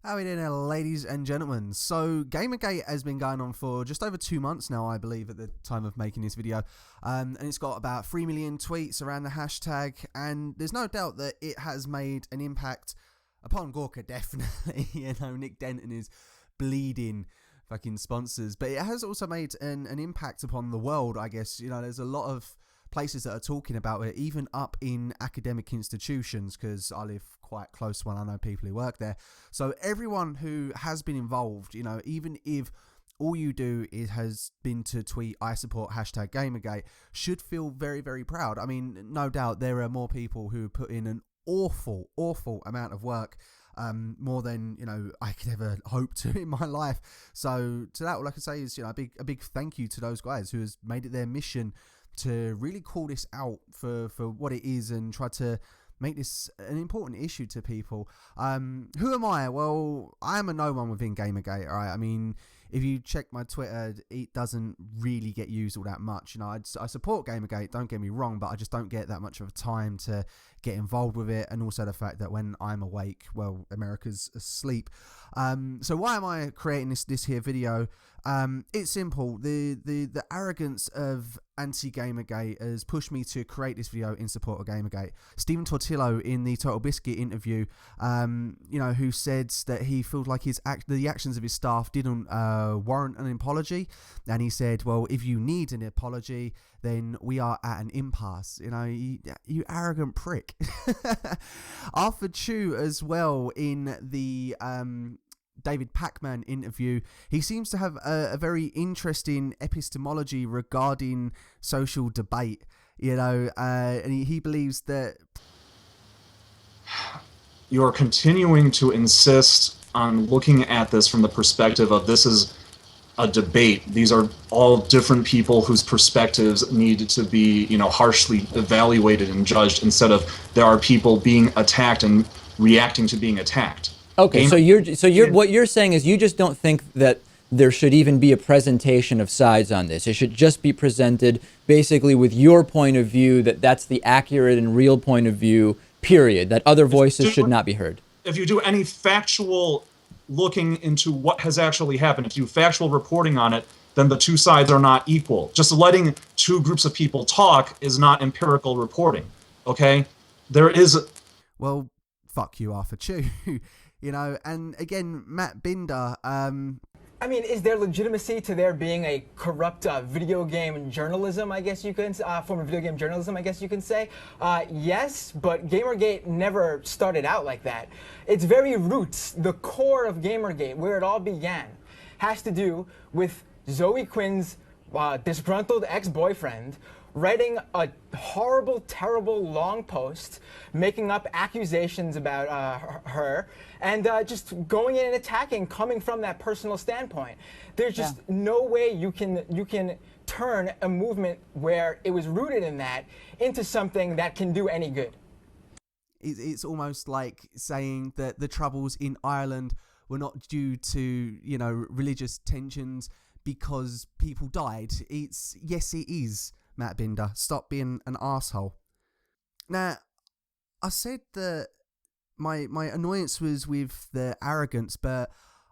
How are we doing, ladies and gentlemen? So, Gamergate has been going on for just over 2 months now, I believe, at the time of making this video. And it's got about 3 million tweets around the hashtag, and there's no doubt that it has made an impact upon Gorka, definitely. Nick Denton is bleeding fucking sponsors, but it has also made an impact upon the world, I guess. There's a lot of places that are talking about it, even up in academic institutions, because I live quite close to one. I know people who work there. So everyone who has been involved, even if all you do has been to tweet I support hashtag Gamergate, should feel very, very proud. I mean, no doubt there are more people who put in an awful amount of work, more than I could ever hope to in my life. So to that, all I can say is a big thank you to those guys who has made it their mission to really call this out for what it is and try to make this an important issue to people. Who am I? Well, I am a no one within Gamergate, all right? I mean, if you check my Twitter, it doesn't really get used all that much. I support Gamergate, don't get me wrong, but I just don't get that much of a time to get involved with it. And also the fact that when I'm awake, well, America's asleep. So why am I creating this here video? It's simple. The arrogance of anti-Gamergate has pushed me to create this video in support of Gamergate. Stephen Tortillo, in the Total Biscuit interview, who said that he feels like the actions of his staff didn't warrant an apology, and he said, well, if you need an apology, then we are at an impasse. You arrogant prick. Arthur Chu as well, in the David Pacman interview, he seems to have a very interesting epistemology regarding social debate, and he believes that you're continuing to insist on looking at this from the perspective of this is a debate. These are all different people whose perspectives need to be, harshly evaluated and judged, instead of there are people being attacked and reacting to being attacked. Okay, what you're saying is you just don't think that there should even be a presentation of sides on this. It should just be presented basically with your point of view, that's the accurate and real point of view, period, that other voices should not be heard. If you do any factual looking into what has actually happened, if you do factual reporting on it, then the two sides are not equal. Just letting two groups of people talk is not empirical reporting, okay? There is... Well, fuck you, Arthur Chu. And again, Matt Binder, I mean, is there legitimacy to there being a corrupt video game journalism, I guess you can, form of video game journalism, I guess you can say? Yes, but Gamergate never started out like that. Its very roots, the core of Gamergate, where it all began, has to do with Zoe Quinn's disgruntled ex-boyfriend writing a horrible, terrible long post, making up accusations about her, and just going in and attacking, coming from that personal standpoint. There's just no way you can turn a movement where it was rooted in that into something that can do any good. It's almost like saying that the troubles in Ireland were not due to, religious tensions because people died. Yes, it is. Matt Binder, stop being an asshole. Now, I said that my annoyance was with the arrogance, but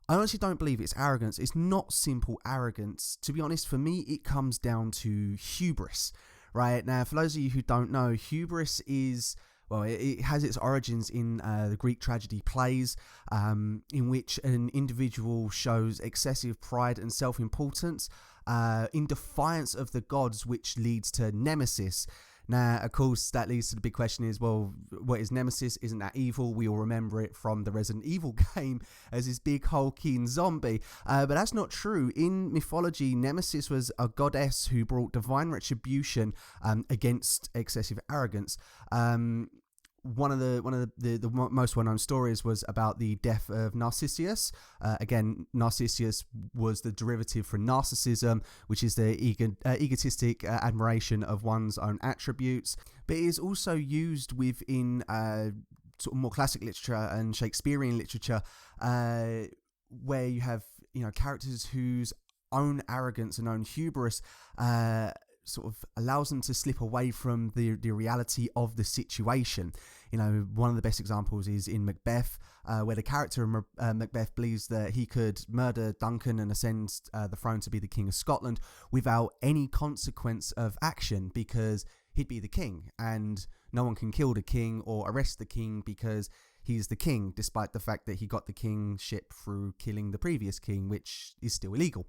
I honestly don't believe it's arrogance. It's not simple arrogance. To be honest, for me, it comes down to hubris, right? Now, for those of you who don't know, hubris is... Well, it has its origins in the Greek tragedy plays, in which an individual shows excessive pride and self-importance in defiance of the gods, which leads to nemesis. Now, of course, that leads to the big question is, well, what is nemesis? Isn't that evil? We all remember it from the Resident Evil game as this big hulking zombie. But that's not true. In mythology, nemesis was a goddess who brought divine retribution against excessive arrogance. One of the most well-known stories was about the death of Narcissus. Again, Narcissus was the derivative for narcissism, which is the egotistic admiration of one's own attributes. But it is also used within sort of more classic literature and Shakespearean literature, where you have characters whose own arrogance and own hubris sort of allows them to slip away from the reality of the situation. You know, one of the best examples is in Macbeth, where the character in Macbeth believes that he could murder Duncan and ascend the throne to be the King of Scotland without any consequence of action, because he'd be the king, and no one can kill the king or arrest the king because he's the king, despite the fact that he got the kingship through killing the previous king, which is still illegal.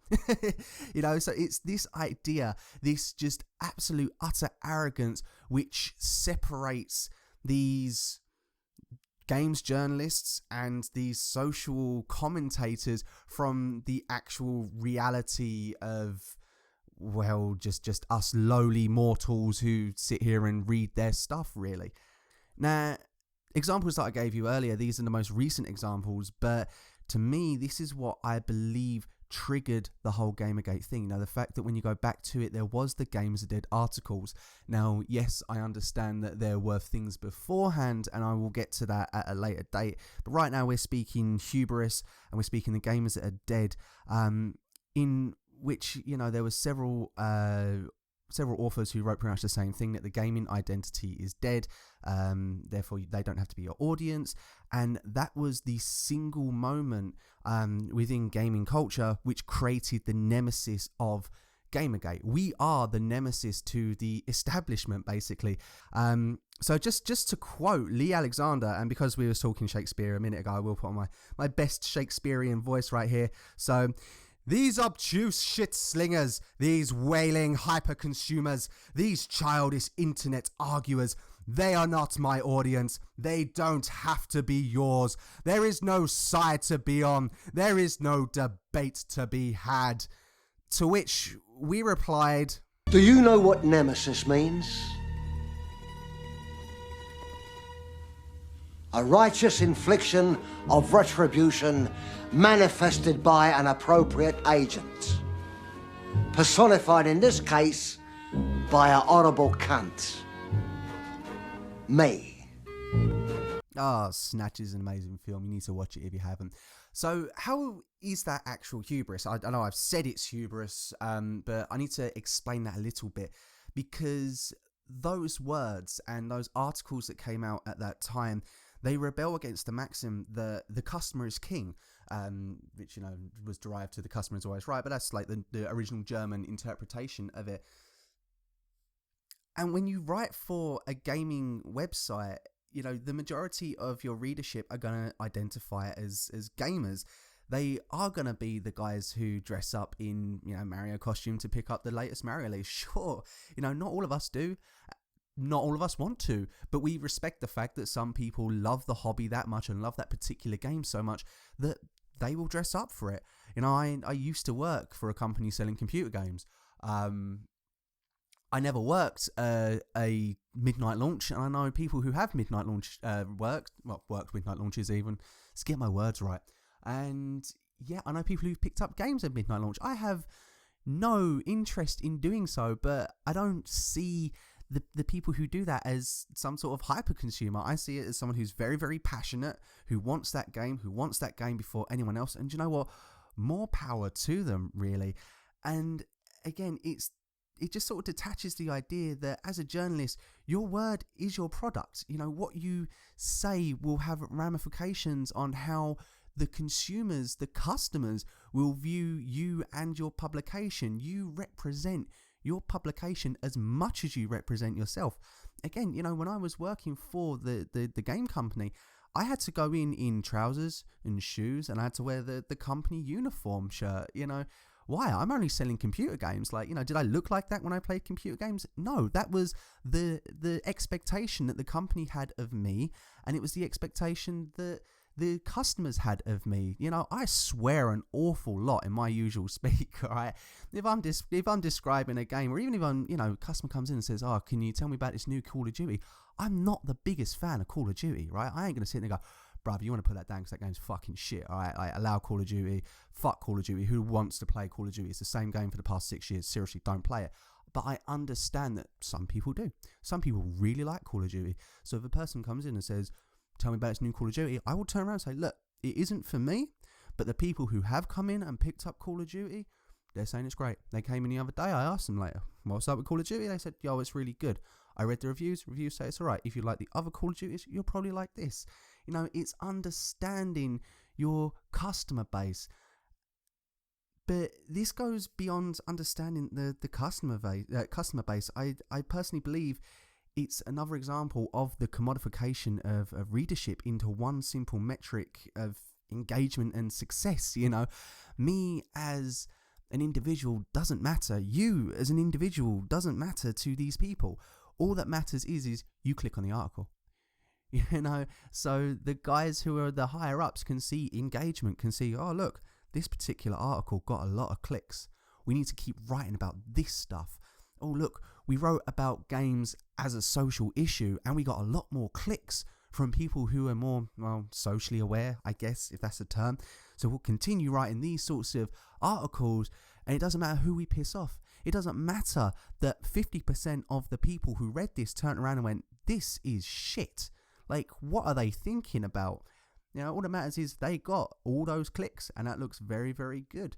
You know, so it's this idea, this just absolute utter arrogance, which separates these games journalists and these social commentators from the actual reality of, well, just us lowly mortals who sit here and read their stuff, really. Now, examples that I gave you earlier, these are the most recent examples, but to me, this is what I believe triggered the whole Gamergate thing. Now, the fact that when you go back to it, there was the Games Are Dead articles. Now, yes, I understand that there were things beforehand, and I will get to that at a later date. But right now, we're speaking Hubris, and we're speaking the Gamers That Are Dead, in which, you know, there were several authors who wrote pretty much the same thing, that the gaming identity is dead, therefore they don't have to be your audience. And that was the single moment within gaming culture which created the nemesis of Gamergate. We are the nemesis to the establishment, basically. So just to quote Lee Alexander, and because we were talking Shakespeare a minute ago, I will put on my best Shakespearean voice right here. So, these obtuse shit-slingers, these wailing hyper-consumers, these childish internet arguers, they are not my audience. They don't have to be yours. There is no side to be on. There is no debate to be had. To which we replied, do you know what nemesis means? A righteous infliction of retribution manifested by an appropriate agent. Personified in this case by a horrible cunt. Me. Snatch is an amazing film. You need to watch it if you haven't. So how is that actual hubris? I know I've said it's hubris, but I need to explain that a little bit, because those words and those articles that came out at that time, they rebel against the maxim that the customer is king, which, you know, was derived to the customer is always right, but that's like the original German interpretation of it. And when you write for a gaming website, you know, the majority of your readership are going to identify as gamers. They are going to be the guys who dress up in, you know, Mario costume to pick up the latest Mario release. Sure, you know, not all of us do. Not all of us want to, but we respect the fact that some people love the hobby that much and love that particular game so much that they will dress up for it. You know, I used to work for a company selling computer games. I never worked a midnight launch, and I know people who have midnight launch worked midnight launches even. Let's get my words right. And yeah, I know people who've picked up games at midnight launch. I have no interest in doing so, but I don't see the people who do that as some sort of hyper consumer. I see it as someone who's very, very passionate, who wants that game before anyone else. And you know what? More power to them, really. And again, it just sort of detaches the idea that as a journalist, your word is your product. You know, what you say will have ramifications on how the consumers, the customers, will view you and your publication. You represent your publication as much as you represent yourself. Again, you know, when I was working for the game company, I had to go in trousers and shoes, and I had to wear the company uniform shirt. You know, why? I'm only selling computer games. Like, you know, did I look like that when I played computer games? No, that was the expectation that the company had of me, and it was the expectation that the customers had of me. You know, I swear an awful lot in my usual speak, right? If I'm describing a game, or even if a customer comes in and says, "Oh, can you tell me about this new Call of Duty?" I'm not the biggest fan of Call of Duty, right? I ain't gonna sit there and go, "Bruv, you want to put that down because that game's fucking shit." All right, I allow Call of Duty. Fuck Call of Duty. Who wants to play Call of Duty? It's the same game for the past 6 years. Seriously, don't play it. But I understand that some people do. Some people really like Call of Duty. So if a person comes in and says, "Tell me about this new Call of Duty," I will turn around and say, "Look, it isn't for me, but the people who have come in and picked up Call of Duty, They're saying it's great. They came in the other day. I asked them later, what's up with Call of Duty? They said, yo, it's really good. I read the reviews. Reviews say it's all right. If you like the other Call of Duties, you'll probably like this. You know, it's understanding your customer base. But this goes beyond understanding the customer base. I personally believe it's another example of the commodification of readership into one simple metric of engagement and success. You know, me as an individual doesn't matter. You as an individual doesn't matter to these people. All that matters is you click on the article. You know, so the guys who are the higher ups can see engagement, can see, oh, look, this particular article got a lot of clicks. We need to keep writing about this stuff. Oh, look, we wrote about games as a social issue and we got a lot more clicks from people who are more, well, socially aware, I guess, if that's a term. So we'll continue writing these sorts of articles, and it doesn't matter who we piss off. It doesn't matter that 50% of the people who read this turned around and went, this is shit. Like, what are they thinking about? You know, all that matters is they got all those clicks, and that looks very, very good.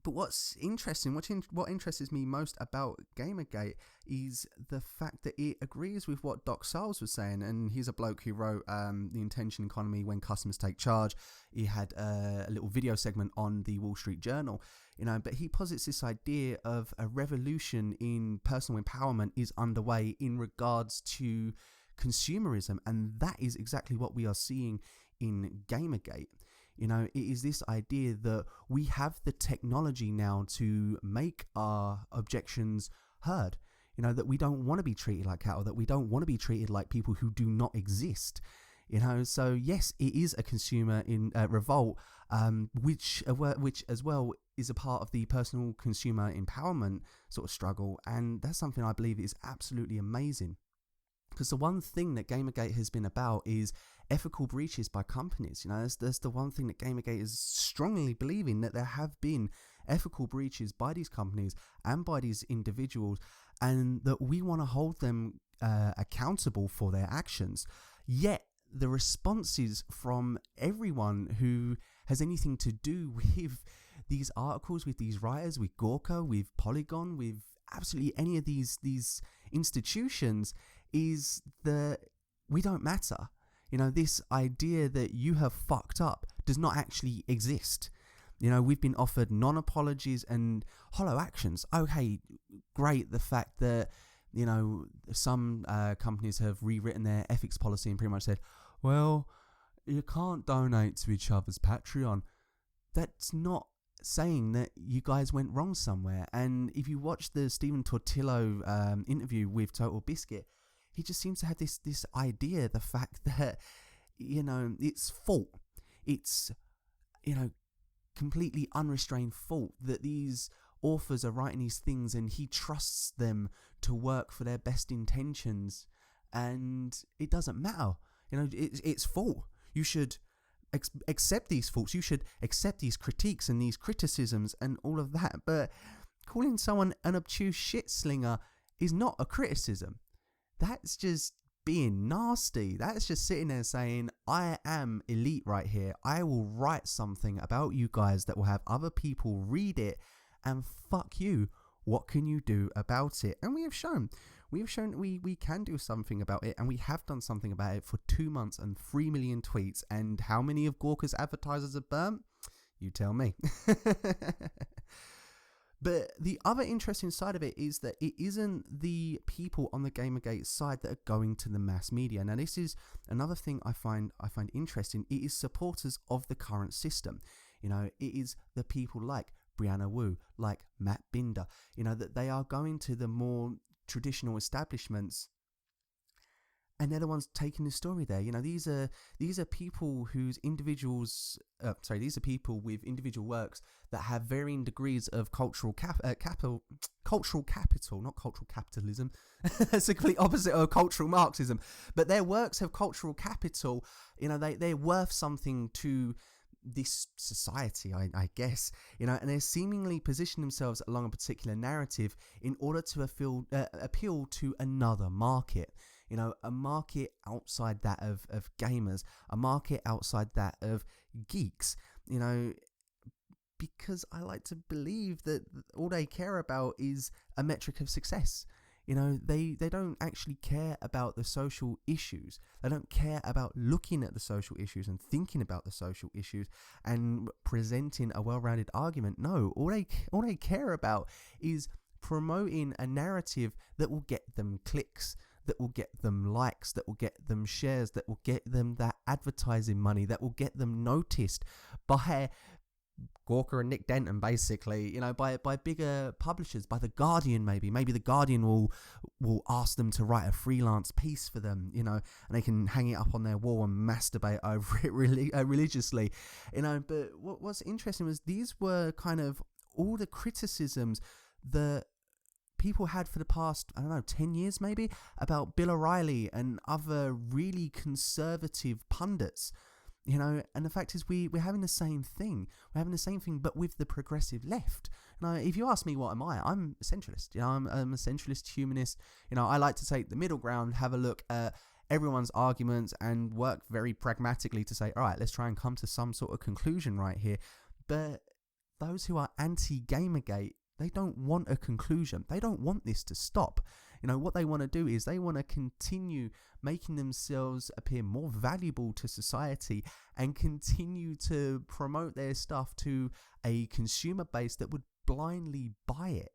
But what's interesting, what interests me most about Gamergate is the fact that it agrees with what Doc Sarles was saying. And he's a bloke who wrote The Intention Economy When Customers Take Charge. He had a little video segment on the Wall Street Journal, you know, but he posits this idea of a revolution in personal empowerment is underway in regards to consumerism, and that is exactly what we are seeing in Gamergate. You know, it is this idea that we have the technology now to make our objections heard. You know, that we don't want to be treated like cattle, that we don't want to be treated like people who do not exist. You know, so yes, it is a consumer in revolt, which as well is a part of the personal consumer empowerment sort of struggle, and that's something I believe is absolutely amazing. Because the one thing that Gamergate has been about is ethical breaches by companies. You know, that's the one thing that Gamergate is strongly believing, that there have been ethical breaches by these companies and by these individuals, and that we want to hold them accountable for their actions. Yet the responses from everyone who has anything to do with these articles, with these writers, with Gorka, with Polygon, with absolutely any of these institutions, is that we don't matter. You know, this idea that you have fucked up does not actually exist. You know, we've been offered non-apologies and hollow actions. Okay, great. The fact that, you know, some companies have rewritten their ethics policy and pretty much said, well, you can't donate to each other's Patreon. That's not saying that you guys went wrong somewhere. And if you watch the Stephen Tortillo interview with Total Biscuit, he just seems to have this idea, the fact that, you know, it's fault. It's, you know, completely unrestrained fault that these authors are writing these things and he trusts them to work for their best intentions, and it doesn't matter. You know, it's fault. You should accept these faults. You should accept these critiques and these criticisms and all of that. But calling someone an obtuse shit slinger is not a criticism. That's just being nasty. That's just sitting there saying, I am elite right here. I will write something about you guys that will have other people read it, and fuck you. What can you do about it? And we have shown we can do something about it, and we have done something about it for 2 months and 3 million tweets. And how many of Gorka's advertisers have burnt? You tell me. But the other interesting side of it is that it isn't the people on the Gamergate side that are going to the mass media. Now, this is another thing I find interesting. It is supporters of the current system. You know, it is the people like Brianna Wu, like Matt Binder, you know, that they are going to the more traditional establishments, and they're the ones taking the story there. You know, these are people whose these are people with individual works that have varying degrees of cultural capital, not cultural capitalism. It's the complete opposite of cultural Marxism. But their works have cultural capital. You know, they're worth something to this society, I guess, you know, and they seemingly position themselves along a particular narrative in order to appeal to another market, you know, a market outside that of gamers, a market outside that of geeks, you know. because I like to believe that all they care about is a metric of success. You know, they don't actually care about the social issues. They don't care about looking at the social issues and thinking about the social issues and presenting a well-rounded argument. No, all they care about is promoting a narrative that will get them clicks, that will get them likes, that will get them shares, that will get them that advertising money, that will get them noticed by Gawker and Nick Denton, basically, you know, by bigger publishers, by The Guardian. Maybe The Guardian will ask them to write a freelance piece for them, you know, and they can hang it up on their wall and masturbate over it religiously, you know. But what's interesting was these were kind of all the criticisms that people had for the past, 10 years maybe, about Bill O'Reilly and other really conservative pundits. You know, and the fact is we're having the same thing. We're having the same thing, but with the progressive left. Now, if you ask me what am I, I'm a centralist. You know, I'm a centralist humanist. You know, I like to take the middle ground, have a look at everyone's arguments and work very pragmatically to say, all right, let's try and come to some sort of conclusion right here. But those who are anti-Gamergate, they don't want a conclusion. They don't want this to stop. You know, what they want to do is they want to continue making themselves appear more valuable to society and continue to promote their stuff to a consumer base that would blindly buy it.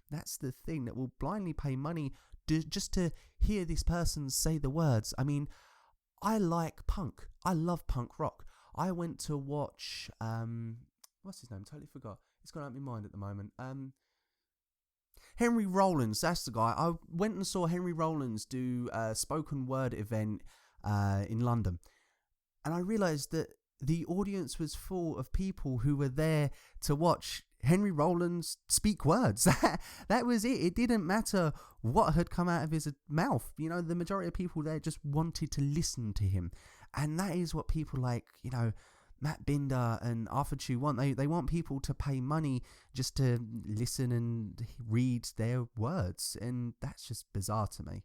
That's the thing, that will blindly pay money just to hear this person say the words. I mean, I like punk. I love punk rock. I went to watch, what's his name? Totally forgot. It's gone out of my mind at the moment. Henry Rollins, that's the guy. I went and saw Henry Rollins do a spoken word event in London. And I realised that the audience was full of people who were there to watch Henry Rollins speak words. That was it. It didn't matter what had come out of his mouth. You know, the majority of people there just wanted to listen to him. And that is what people like, you know, Matt Binder and Arthur Chu want. They want people to pay money just to listen and read their words, and that's just bizarre to me.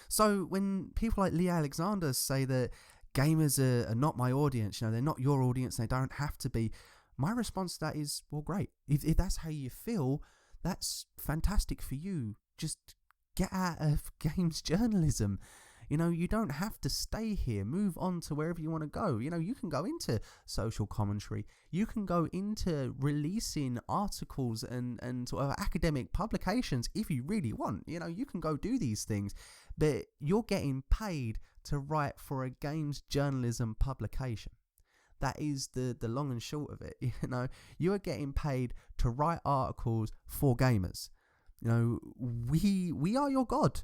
So when people like Lee Alexander say that gamers are not my audience, you know, they're not your audience, they don't have to be, my response to that is, well, great. If that's how you feel, that's fantastic for you. Just get out of games journalism. You know, you don't have to stay here. Move on to wherever you want to go. You know, you can go into social commentary. You can go into releasing articles and sort of academic publications if you really want. You know, you can go do these things. But you're getting paid to write for a games journalism publication. That is the long and short of it. You know, you are getting paid to write articles for gamers. You know, we are your God.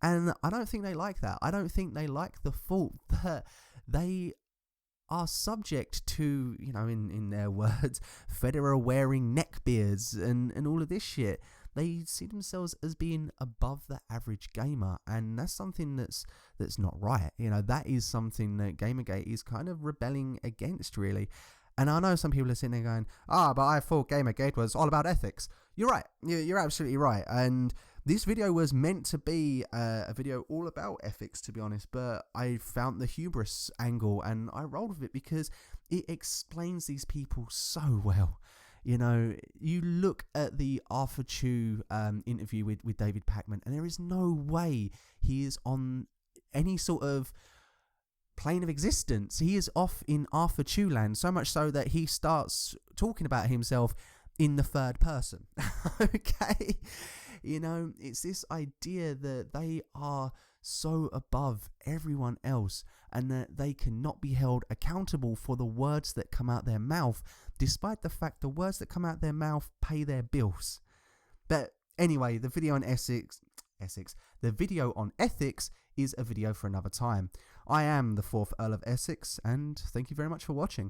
And I don't think they like that. I don't think they like the thought that they are subject to, you know, in their words, Federer wearing neckbeards and all of this shit. They see themselves as being above the average gamer, and that's something that's not right. You know, that is something that Gamergate is kind of rebelling against, really. And I know some people are sitting there going, but I thought Gamergate was all about ethics. You're right. You're absolutely right. And this video was meant to be a video all about ethics, to be honest. But I found the hubris angle and I rolled with it because it explains these people so well. You know, you look at the Arthur Chu interview with David Pacman, and there is no way he is on any sort of plane of existence. He is off in Arthur Chu land, so much so that he starts talking about himself in the third person. Okay, you know, it's this idea that they are so above everyone else and that they cannot be held accountable for the words that come out their mouth, despite the fact the words that come out their mouth pay their bills. But anyway, the video on the video on ethics is a video for another time. I am the 4th Earl of Essex, and thank you very much for watching.